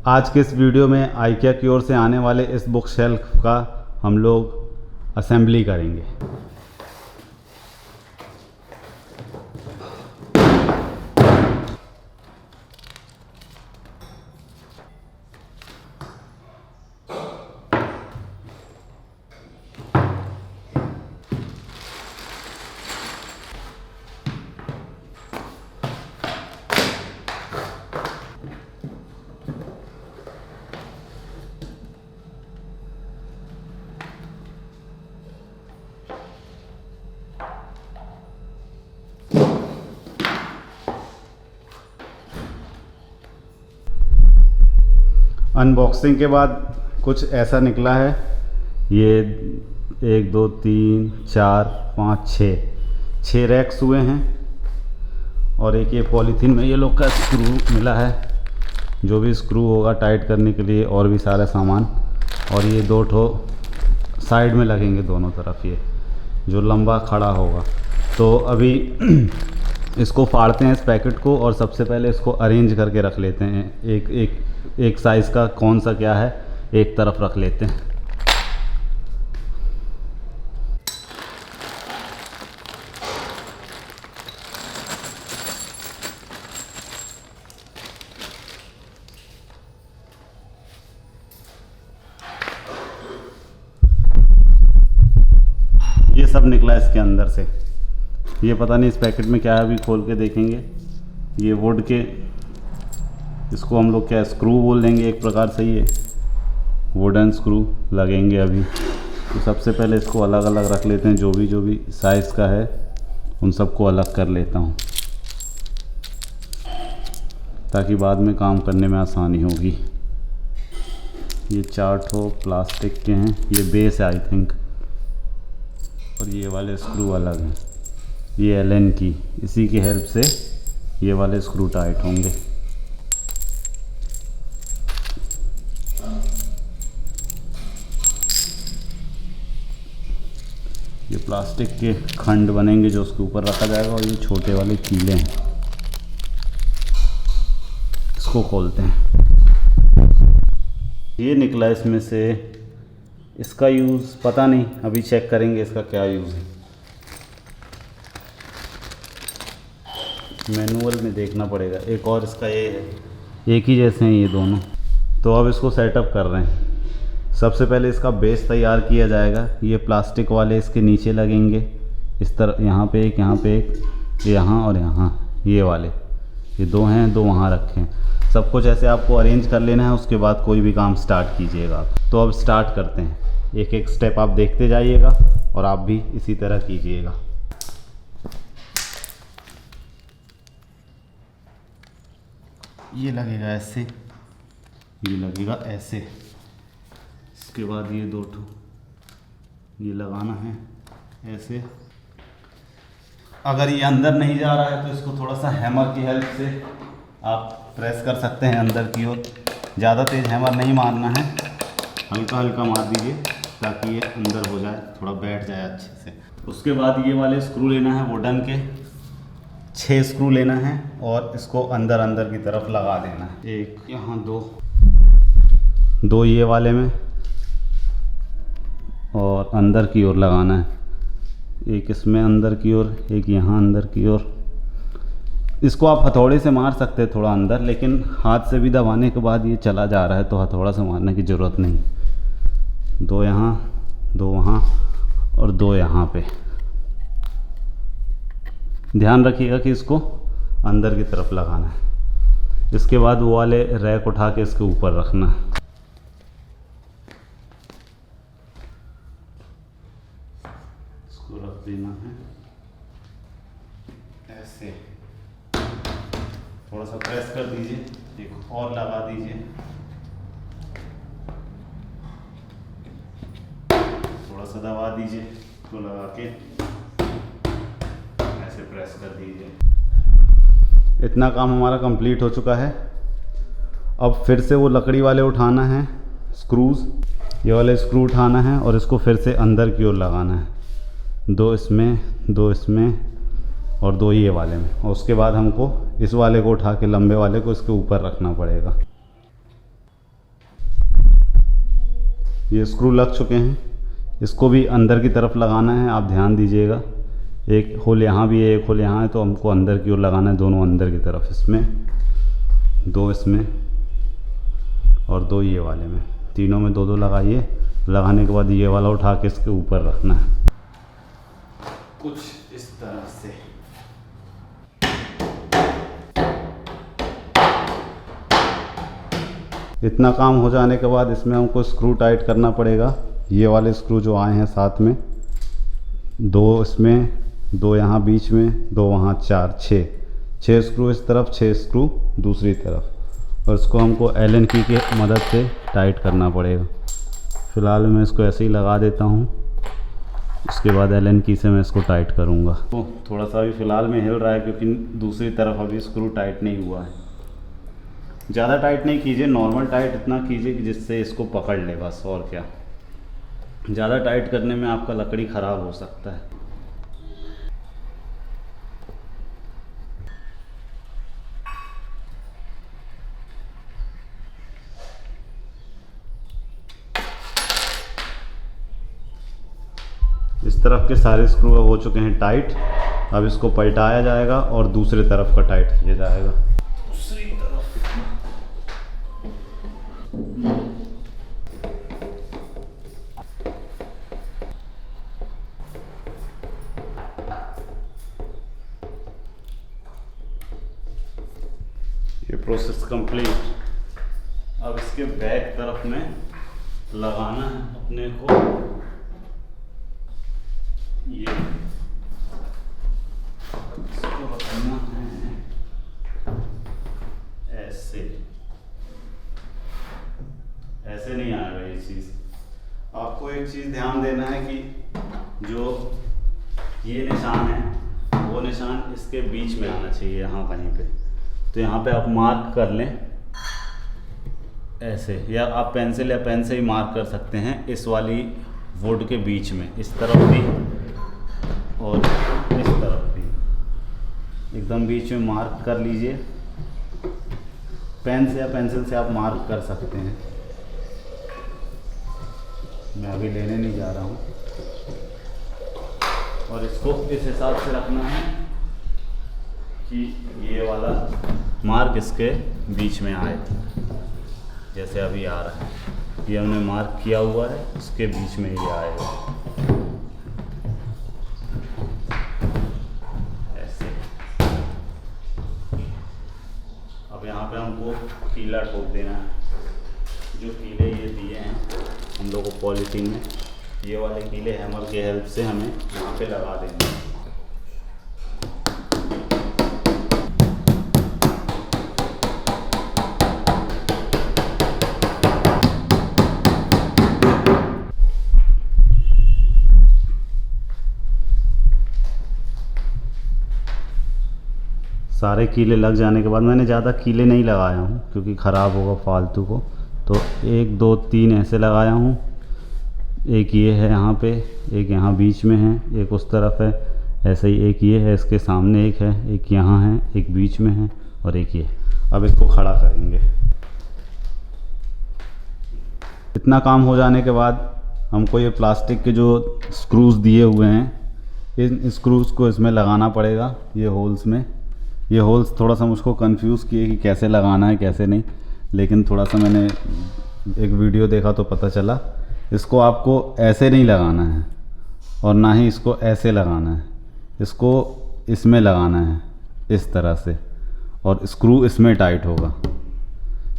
आज के इस वीडियो में आइकिया की ओर से आने वाले इस बुक शेल्फ का हम लोग असेंबली करेंगे। अनबॉक्सिंग के बाद कुछ ऐसा निकला है। ये 1 2 3 4 5 6 रैक्स हुए हैं और एक ये पॉलीथीन में ये लोग का स्क्रू मिला है, जो भी स्क्रू होगा टाइट करने के लिए, और भी सारे सामान। और ये 2 ठो साइड में लगेंगे दोनों तरफ, ये जो लंबा खड़ा होगा। तो अभी इसको फाड़ते हैं इस पैकेट को, और सबसे पहले इसको अरेंज करके रख लेते हैं। एक साइज़ का कौन सा क्या है एक तरफ रख लेते हैं। ये सब निकला इसके अंदर से। ये पता नहीं इस पैकेट में क्या है, अभी खोल के देखेंगे। ये वुड के, इसको हम लोग क्या स्क्रू बोल देंगे एक प्रकार से। ये वुडन स्क्रू लगेंगे अभी। तो सबसे पहले इसको अलग अलग रख लेते हैं, जो भी साइज़ का है उन सबको अलग कर लेता हूँ, ताकि बाद में काम करने में आसानी होगी। ये 4 ठो प्लास्टिक के हैं, ये बेस है आई थिंक, और ये वाले स्क्रू अलग हैं। ये एलन की, इसी की हेल्प से ये वाले स्क्रू टाइट होंगे। ये प्लास्टिक के खंड बनेंगे जो उसके ऊपर रखा जाएगा, और ये छोटे वाले कीले हैं। इसको खोलते हैं। ये निकला इसमें से। इसका यूज़ पता नहीं, अभी चेक करेंगे इसका क्या यूज़ है। मैनुअल में देखना पड़ेगा। एक और इसका ये है, एक ही जैसे हैं ये दोनों। तो अब इसको सेटअप कर रहे हैं। सबसे पहले इसका बेस तैयार किया जाएगा। ये प्लास्टिक वाले इसके नीचे लगेंगे इस तरह, यहाँ पे एक, यहाँ पे एक, यहाँ और यहाँ। ये वाले ये 2 हैं, 2 वहाँ रखे हैं। सब कुछ ऐसे आपको अरेंज कर लेना है, उसके बाद कोई भी काम स्टार्ट कीजिएगा आप। तो अब स्टार्ट करते हैं। एक एक स्टेप आप देखते जाइएगा और आप भी इसी तरह कीजिएगा। ये लगेगा ऐसे, ये लगेगा ऐसे। इसके बाद ये 2 ठो ये लगाना है ऐसे। अगर ये अंदर नहीं जा रहा है तो इसको थोड़ा सा हैमर की हेल्प से आप प्रेस कर सकते हैं अंदर की ओर। ज़्यादा तेज़ हैमर नहीं मारना है, हल्का हल्का मार दीजिए ताकि ये अंदर हो जाए, थोड़ा बैठ जाए अच्छे से। उसके बाद ये वाले स्क्रू लेना है, वुडन के 6 स्क्रू लेना है, और इसको अंदर की तरफ लगा देना है। एक यहाँ, 2 ये वाले में, और अंदर की ओर लगाना है। एक इसमें अंदर की ओर, एक यहाँ अंदर की ओर। इसको आप हथौड़े से मार सकते हैं थोड़ा अंदर, लेकिन हाथ से भी दबाने के बाद ये चला जा रहा है तो हथौड़ा से मारने की ज़रूरत नहीं। 2 यहाँ, 2 वहाँ, और 2 यहाँ पे। ध्यान रखिएगा कि इसको अंदर की तरफ लगाना है। इसके बाद वो वाले रैक उठा के इसके ऊपर रखना है। इसको रख देना है ऐसे। थोड़ा सा प्रेस कर दीजिए, एक और लगा दीजिए। थोड़ा सा दबा दीजिए, इसको लगा के ऐसे प्रेस कर दीजिए। इतना काम हमारा कंप्लीट हो चुका है। अब फिर से वो लकड़ी वाले उठाना है स्क्रूज़, ये वाले स्क्रू उठाना है और इसको फिर से अंदर की ओर लगाना है। 2 इसमें, 2 इसमें और 2 ये वाले में। और उसके बाद हमको इस वाले को उठा के, लंबे वाले को इसके ऊपर रखना पड़ेगा। ये स्क्रू लग चुके हैं, इसको भी अंदर की तरफ लगाना है। आप ध्यान दीजिएगा, एक होल यहाँ भी है, एक होल यहाँ है, तो हमको अंदर की ओर लगाना है, दोनों अंदर की तरफ। इसमें 2 इसमें और 2 ये वाले में, तीनों में 2-2 लगाइए। लगाने के बाद ये वाला उठा के इसके ऊपर रखना है कुछ इस तरह से। इतना काम हो जाने के बाद इसमें हमको स्क्रू टाइट करना पड़ेगा। ये वाले स्क्रू जो आए हैं साथ में, 2 इसमें, 2 यहाँ बीच में, 2 वहाँ, 6 स्क्रू इस तरफ, 6 स्क्रू दूसरी तरफ। और इसको हमको एलन की मदद से टाइट करना पड़ेगा। फ़िलहाल मैं इसको ऐसे ही लगा देता हूँ, इसके बाद एलन की से मैं इसको टाइट करूँगा। तो थोड़ा सा अभी फ़िलहाल में हिल रहा है क्योंकि दूसरी तरफ अभी स्क्रू टाइट नहीं हुआ है। ज़्यादा टाइट नहीं कीजिए, नॉर्मल टाइट इतना कीजिए कि जिससे इसको पकड़ ले बस, और क्या। ज़्यादा टाइट करने में आपका लकड़ी ख़राब हो सकता है। इस तरफ के सारे स्क्रू हो चुके हैं टाइट। अब इसको पलटाया जाएगा और दूसरे तरफ का टाइट किया जाएगा। दूसरी तरफ ये प्रोसेस कंप्लीट। अब इसके बैक तरफ में लगाना है अपने को ये, इसको रखना है ऐसे। ऐसे नहीं आएगा ये चीज़। आपको एक चीज़ ध्यान देना है कि जो ये निशान है वो निशान इसके बीच में आना चाहिए, यहाँ कहीं पे। तो यहाँ पे आप मार्क कर लें ऐसे, या आप पेंसिल या पेन से ही मार्क कर सकते हैं इस वाली वुड के बीच में, इस तरफ भी और इस तरफ भी, एकदम बीच में मार्क कर लीजिए। पेन से या पेंसिल से आप मार्क कर सकते हैं। मैं अभी लेने नहीं जा रहा हूँ। और इसको इस हिसाब से रखना है कि ये वाला मार्क इसके बीच में आए, जैसे अभी आ रहा है। ये हमने मार्क किया हुआ है, इसके बीच में ये आएगा ऐसे। अब यहाँ पे हमको कीला ठोक देना है। जो कीले ये दिए हैं हम लोग को पॉलीथीन में, ये वाले कीले हैमर के हेल्प से हमें यहाँ पे लगा देंगे। सारे कीले लग जाने के बाद, मैंने ज़्यादा कीले नहीं लगाया हूँ क्योंकि ख़राब होगा फालतू को, तो 1 2 3 ऐसे लगाया हूँ। एक ये है यहाँ पे, एक यहाँ बीच में है, एक उस तरफ है, ऐसे ही एक ये है, इसके सामने एक है, एक यहाँ है, एक बीच में है और एक ये। अब इसको खड़ा करेंगे। इतना काम हो जाने के बाद हमको ये प्लास्टिक के जो स्क्रूज़ दिए हुए हैं, इन स्क्रूज़ को इसमें लगाना पड़ेगा, ये होल्स में। ये होल्स थोड़ा सा मुझको कंफ्यूज किए कि कैसे लगाना है कैसे नहीं, लेकिन थोड़ा सा मैंने एक वीडियो देखा तो पता चला। इसको आपको ऐसे नहीं लगाना है और ना ही इसको ऐसे लगाना है, इसको इसमें लगाना है इस तरह से, और स्क्रू इसमें टाइट होगा।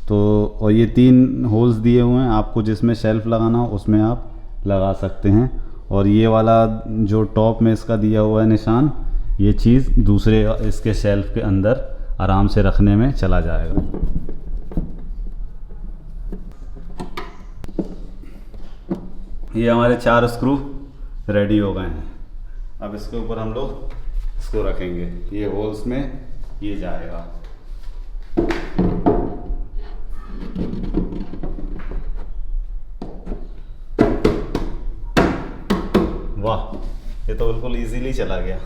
तो और ये 3 होल्स दिए हुए हैं, आपको जिसमें शेल्फ़ लगाना हो उसमें आप लगा सकते हैं। और ये वाला जो टॉप में इसका दिया हुआ है निशान, ये चीज़ दूसरे इसके शेल्फ़ के अंदर आराम से रखने में चला जाएगा। ये हमारे 4 स्क्रू रेडी हो गए हैं। अब इसके ऊपर हम लोग इसको रखेंगे, ये होल्स में ये जाएगा। वाह, ये तो बिल्कुल इजीली चला गया।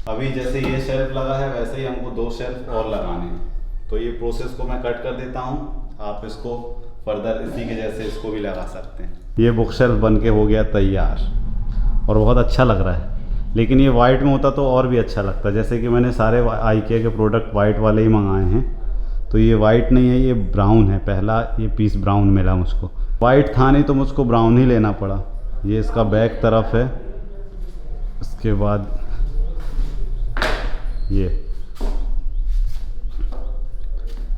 अभी जैसे ये शेल्फ लगा है वैसे ही हमको 2 शेल्फ और लगाने हैं। तो ये प्रोसेस को मैं कट कर देता हूँ आप इसको फर्दर इसी के जैसे इसको भी लगा सकते हैं। ये बुक शेल्फ बन के हो गया तैयार और बहुत अच्छा लग रहा है। लेकिन ये वाइट में होता तो और भी अच्छा लगता। जैसे कि मैंने सारे IKEA के प्रोडक्ट वाइट वाले ही मंगाए हैं, तो ये वाइट नहीं है, ये ब्राउन है। पहला ये पीस ब्राउन मिला मुझको, वाइट था नहीं तो मुझको ब्राउन ही लेना पड़ा। ये इसका बैक तरफ है। उसके बाद ये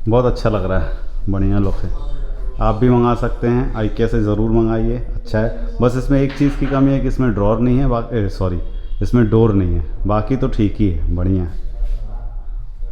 बहुत अच्छा लग रहा है, बढ़िया लुक है। आप भी मंगा सकते हैं, IKEA से ज़रूर मंगाइए, अच्छा है। बस इसमें एक चीज़ की कमी है कि इसमें ड्रॉर नहीं है, इसमें डोर नहीं है, बाकी तो ठीक ही है, बढ़िया है।